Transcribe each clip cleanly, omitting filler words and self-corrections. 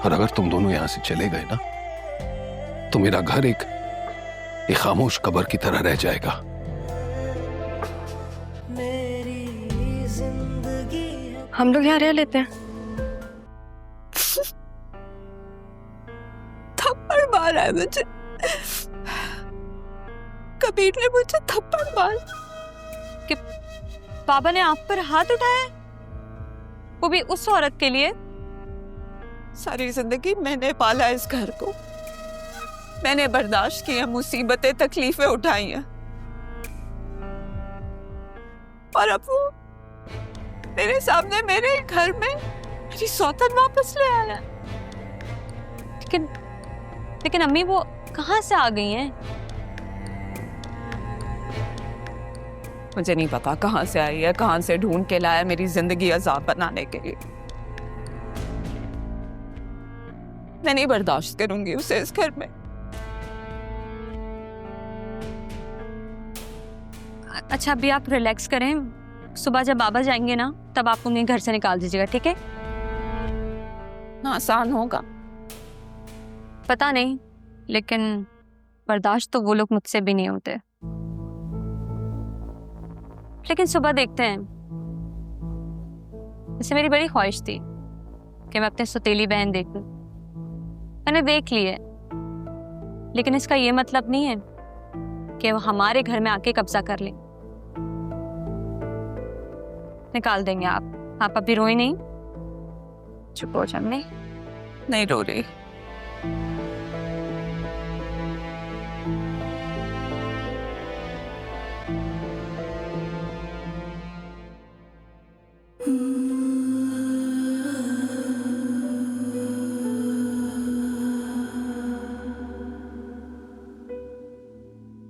और अगर तुम दोनों यहां से चले गए ना तो मेरा घर एक खामोश कब्र की तरह रह जाएगा। हम लोग यहाँ रह लेते हैं। थप्पड़ मारा है मुझे, कबीर ने मुझे थप्पड़ मारा। कि बाबा ने आप पर हाथ उठाया, वो भी उस औरत के लिए। सारी जिंदगी मैंने पाला इस घर को, मैंने बर्दाश्त किया, मुसीबतें तकलीफें उठाई हैं, और अब वो मेरे सामने मेरे घर में मेरी सौतन वापस ले आया। लेकिन अम्मी वो कहाँ से आ गई हैं? मुझे नहीं पता कहाँ से आई है, कहाँ से ढूंढ के लाया मेरी जिंदगी अजाब बनाने के लिए। मैं नहीं बर्दाश्त करूंगी उसे इस घर में। अच्छा अभी आप रिलैक्स करें, सुबह जब बाबा जाएंगे ना तब आप उन्हें घर से निकाल दीजिएगा, ठीक है? आसान होगा? पता नहीं, लेकिन बर्दाश्त तो वो लोग मुझसे भी नहीं होते। लेकिन सुबह देखते हैं। वैसे मेरी बड़ी ख्वाहिश थी कि मैं अपनी सौतेली बहन देखूं। मैंने देख ली है, लेकिन इसका ये मतलब नहीं है कि वो हमारे घर में आके कब्जा कर ले। निकाल देंगे आप अभी रोई नहीं, चुप हो जाए। नहीं रो रही।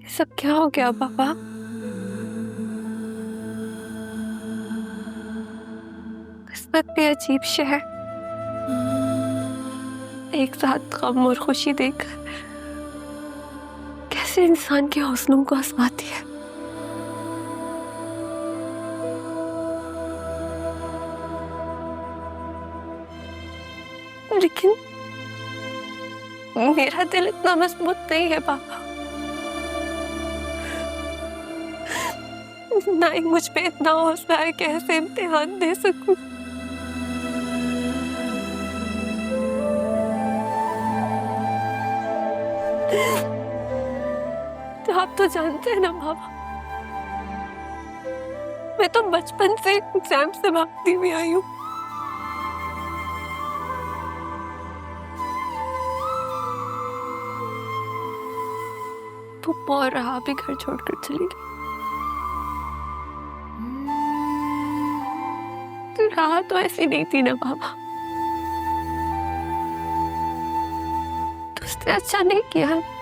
सब क्या हो गया पापा? किस्मत भी अजीब शहर, एक साथ गम और खुशी देकर कैसे इंसान के हौसलों को आजमाती है। लेकिन मेरा दिल इतना मजबूत नहीं है पापा, ना ही मुझ पे इतना हौसला है कि ऐसे इम्तिहान दे सकूं। तो आप तो जानते हैं ना बाबा, मैं तो बचपन से एग्जाम से भागती हुई आई हूँ। तो और रहा भी घर छोड़कर चली गई। तो रहा तो ऐसी नहीं थी ना बाबा, तो उसने अच्छा नहीं किया है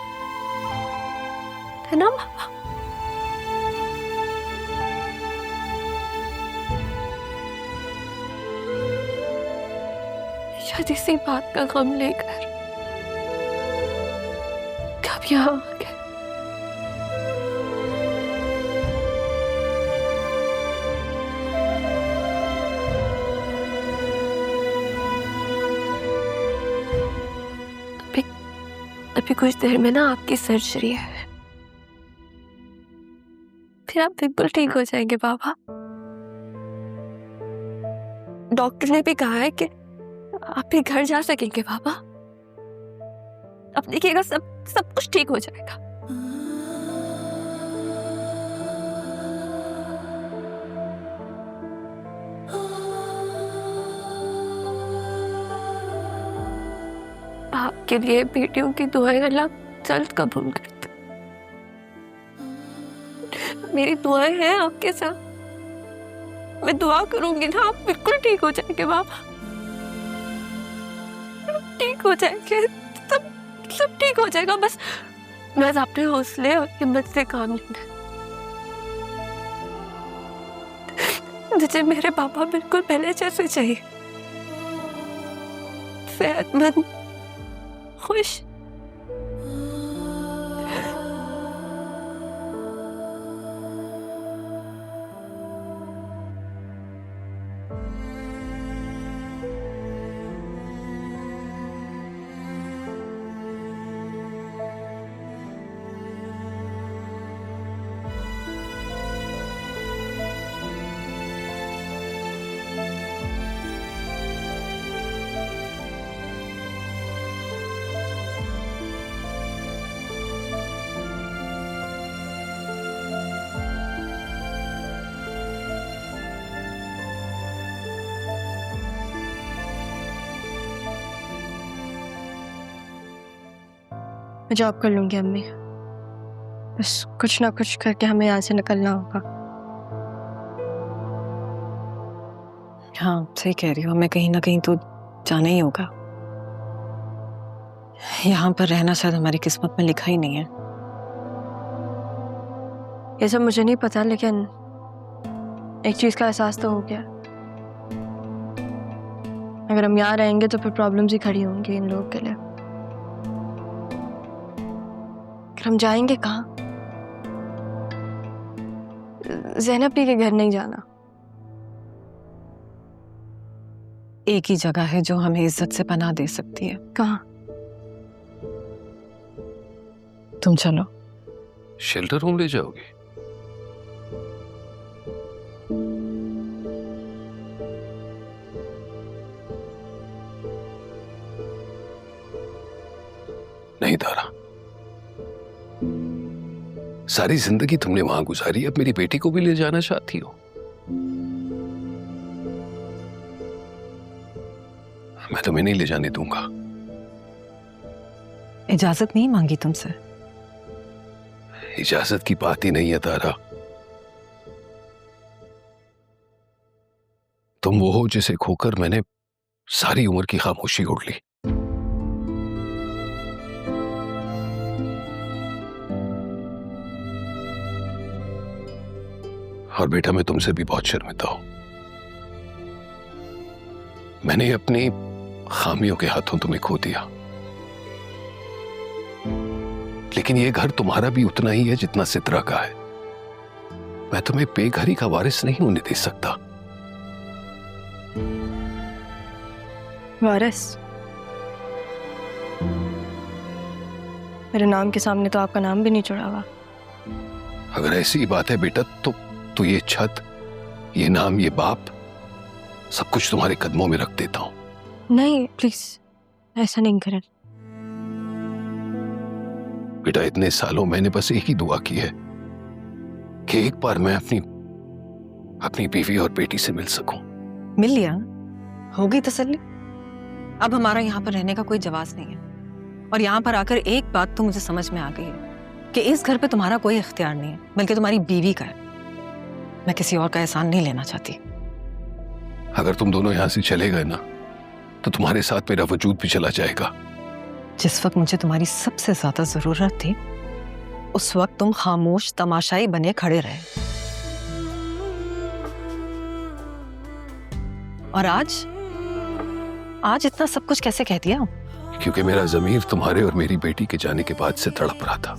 ना बाबा? शायद इसी बात का गम लेकर कब यहाँ आ गए। अभी कुछ देर में ना आपकी सर्जरी है, फिर आप बिल्कुल ठीक हो जाएंगे बाबा। डॉक्टर ने भी कहा है कि आप भी घर जा सकेंगे बाबा। अब देखिएगा सब कुछ ठीक हो जाएगा। आपके लिए बेटियों की दुआएं अल्लाह जल्द कबूल करते। मेरी दुआएं हैं आपके साथ, मैं दुआ करूंगी ना, आप बिल्कुल ठीक हो जाएंगे बाबा, ठीक हो जाएंगे, सब ठीक हो जाएगा। बस अपने हौसले और हिम्मत से काम लेना है। मुझे मेरे पापा बिल्कुल पहले जैसे चाहिए, सेहतमंद, खुश। मैं जॉब कर लूंगी अम्मी, बस कुछ ना कुछ करके हमें यहाँ से निकलना होगा। हाँ सही कह रही हो, हमें कहीं ना कहीं तो जाना ही होगा। यहाँ पर रहना शायद हमारी किस्मत में लिखा ही नहीं है। ये सब मुझे नहीं पता, लेकिन एक चीज का एहसास तो हो गया, अगर हम यहाँ रहेंगे तो फिर प्रॉब्लम्स ही खड़ी होंगी इन लोगों के लिए। अगर हम जाएंगे कहाँ? ज़ैनब के घर नहीं जाना। एक ही जगह है जो हमें इज्जत से पनाह दे सकती है। कहाँ? तुम चलो। शेल्टर होम ले जाओगे? नहीं तारा, सारी जिंदगी तुमने वहां गुजारी, अब मेरी बेटी को भी ले जाना चाहती हो? मैं तुम्हें नहीं ले जाने दूंगा। इजाजत नहीं मांगी तुमसे। इजाजत की बात ही नहीं है तारा। तुम वो हो जिसे खोकर मैंने सारी उम्र की खामोशी ओढ़ ली। और बेटा, मैं तुमसे भी बहुत शर्मिंदा हूं। मैंने अपनी खामियों के हाथों तुम्हें खो दिया, लेकिन ये घर तुम्हारा भी उतना ही है जितना सित्रा का है। मैं तुम्हें बेघरी का वारिस नहीं होने दे सकता। वारिस? मेरे नाम के सामने तो आपका नाम भी नहीं जुड़ा हुआ। अगर ऐसी बात है बेटा, तो ये छत, ये नाम, ये बाप, सब कुछ तुम्हारे कदमों में रख देता हूं। नहीं प्लीज, ऐसा नहीं करें। बेटा, इतने सालों मैंने बस एक ही दुआ की है कि एक बार मैं अपनी बीवी और बेटी से मिल सकूं। मिल लिया? हो गई तसल्ली? अब हमारा यहाँ पर रहने का कोई जवाब नहीं है। और यहाँ पर आकर एक बात तो मुझे समझ में आ गई है कि इस घर पे तुम्हारा कोई इख्तियार नहीं है, बल्कि तुम्हारी बीवी का है। मैं किसी और का एहसान नहीं लेना चाहती। अगर तुम दोनों यहां से चले गए ना, तो तुम्हारे साथ मेरा वजूद भी चला जाएगा। जिस वक्त मुझे तुम्हारी सबसे ज्यादा जरूरत थी, उस वक्त तुम खामोश तमाशाई बने खड़े रहे। और आज इतना सब कुछ कैसे कह दिया? क्योंकि मेरा ज़मीर तुम्हारे और मेरी बेटी के जाने के बाद से तड़प रहा था।